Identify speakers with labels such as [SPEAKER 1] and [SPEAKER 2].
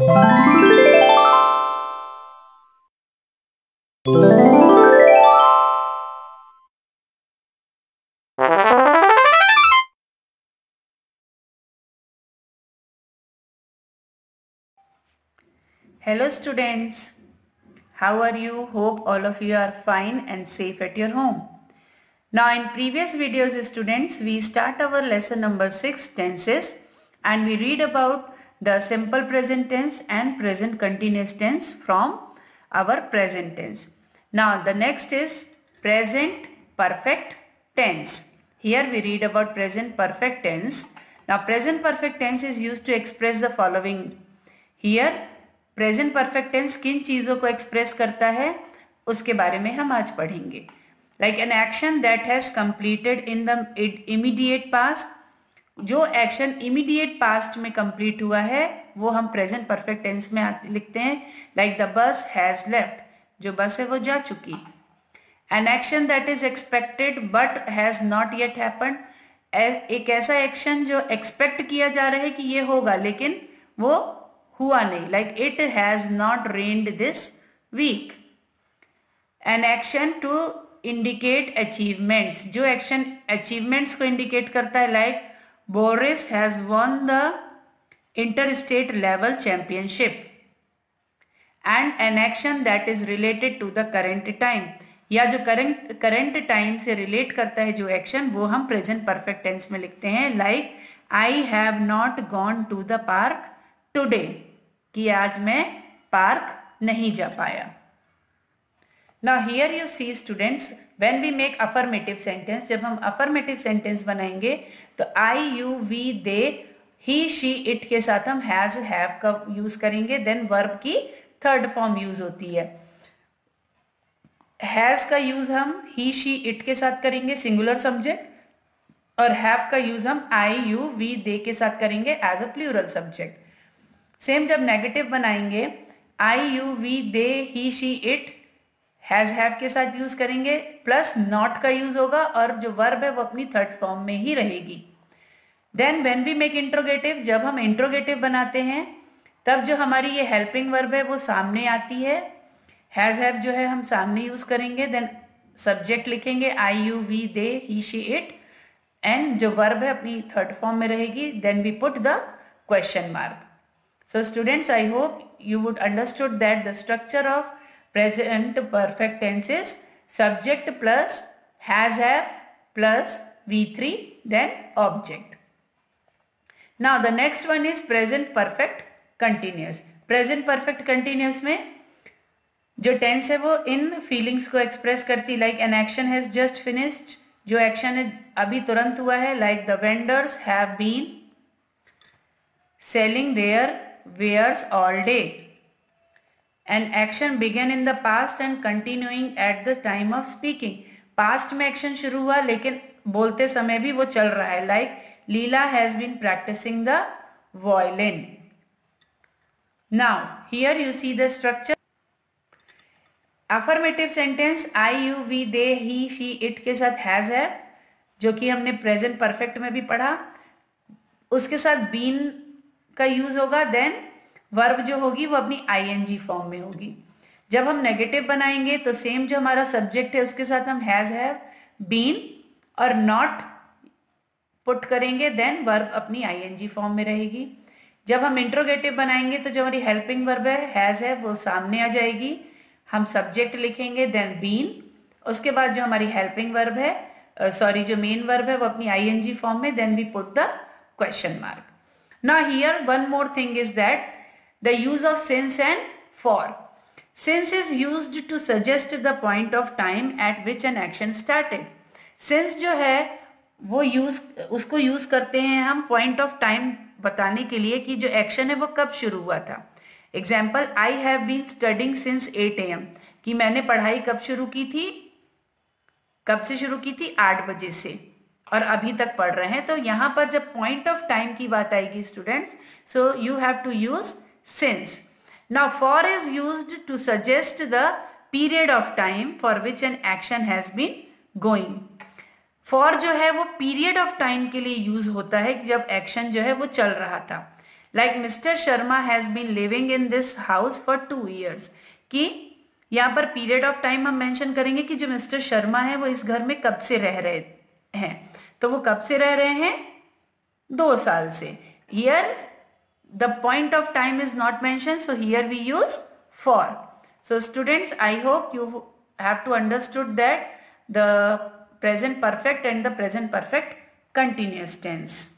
[SPEAKER 1] Hello students, how are you? Hope all of you are fine and safe at your home. Now in previous videos students, we start our lesson number 6 tenses and we read about the simple present tense and present continuous tense from our present tense. Now the next is present perfect tense. Here we read about present perfect tense. Now present perfect tense is used to express the following. Here present perfect tense किन चीजों को express करता है उसके बारे में हम आज पढ़ेंगे. Like an action that has completed in the immediate past. जो एक्शन इमीडिएट पास्ट में कंप्लीट हुआ है वो हम प्रेजेंट परफेक्ट टेंस में लिखते हैं. Like the bus has left, जो बस है वो जा चुकी. N action that is expected but has not yet happened. एक ऐसा एक्शन जो एक्सपेक्ट किया जा रहा है कि ये होगा लेकिन वो हुआ नहीं. Like it has not rained this week. An action to indicate achievements. जो एक्शन अचीवमेंट्स को इंडिकेट करता है. Like Boris has won the inter state level championship. And an action that is related to the current time. या जो current time से relate करता है जो एक्शन, वो हम प्रेजेंट परफेक्ट टेंस में लिखते हैं. Like I have not gone to the park today, कि आज मैं पार्क नहीं जा पाया. Now here you see students, when we make affirmative sentence, जब हम affirmative sentence बनाएंगे तो I, you, we, they, he, she, it के साथ हम has, have का यूज करेंगे. देन वर्ब की थर्ड फॉर्म यूज होती है. has का यूज हम he, she, it के साथ करेंगे सिंगुलर सब्जेक्ट, और have का यूज हम I, you, we, they के साथ करेंगे as a plural subject. Same जब नेगेटिव बनाएंगे I, you, we, they, he, she, it has, have के साथ यूज करेंगे, प्लस नॉट का यूज होगा और जो वर्ब है वो अपनी थर्ड फॉर्म में ही रहेगी. Then when we make interrogative, जब हम इंट्रोगेटिव बनाते हैं तब जो हमारी ये हेल्पिंग वर्ब है वो सामने आती है. हैज, हैव जो है हम सामने यूज करेंगे. देन सब्जेक्ट लिखेंगे I, you, we, they, he, she, it, and जो वर्ब है अपनी थर्ड फॉर्म में रहेगी. Then we put the question mark. So students, I hope you would understood that the structure of present perfect tense is subject plus has, have plus V3 then object. Now the next one is present perfect continuous. Present perfect continuous में जो tense है वो इन feelings को express करती. Like an action has just finished, जो action है अभी तुरंत हुआ है. Like the vendors have been selling their wares all day. An action began in the past and continuing at the time of speaking. Past में action शुरू हुआ लेकिन बोलते समय भी वो चल रहा है. Like Leela has been practicing the violin. Now here you see the structure. Affirmative sentence I, you, we, they, he, she, it के साथ has है, जो कि हमने present perfect में भी पढ़ा. उसके साथ been का यूज होगा. देन वर्ब जो होगी वो अपनी आईएनजी फॉर्म में होगी. जब हम नेगेटिव बनाएंगे तो सेम जो हमारा सब्जेक्ट है उसके साथ हम हैज, हैव, बीन और नॉट पुट करेंगे. देन वर्ब अपनी आईएनजी फॉर्म में रहेगी. जब हम इंट्रोगेटिव बनाएंगे तो जो हमारी हेल्पिंग वर्ब है हैज, है, वो सामने आ जाएगी. हम सब्जेक्ट लिखेंगे देन बीन. उसके बाद जो हमारी हेल्पिंग वर्ब है, जो मेन वर्ब है वो अपनी आईएनजी फॉर्म में. Then we put the question mark. Now here one more thing is that the use of since and for. Since is used to suggest the point of time at which an action started. Since जो है वो उसको use करते हैं हम point of time बताने के लिए कि जो एक्शन है वो कब शुरू हुआ था. Example I have been studying since 8 AM, कि मैंने पढ़ाई कब शुरू की थी, कब से शुरू की थी, 8 बजे से, और अभी तक पढ़ रहे हैं. तो यहां पर जब पॉइंट ऑफ टाइम की बात आएगी students, so you have to use since. Now for is used to suggest the period of time for which an action has been going. For जो है वो पीरियड ऑफ टाइम के लिए use होता है जब एक्शन जो है वो चल रहा था. Like Mr. Sharma has been living in this house for 2 years. कि यहाँ पर पीरियड ऑफ टाइम हम मेंशन करेंगे कि जो मिस्टर शर्मा है वो इस घर में कब से रह रहे हैं. तो वो कब से रह रहे हैं? 2 साल से. Here the point of time is not mentioned, so here we use for. So students, I hope you have to understood that the present perfect and the present perfect continuous tense.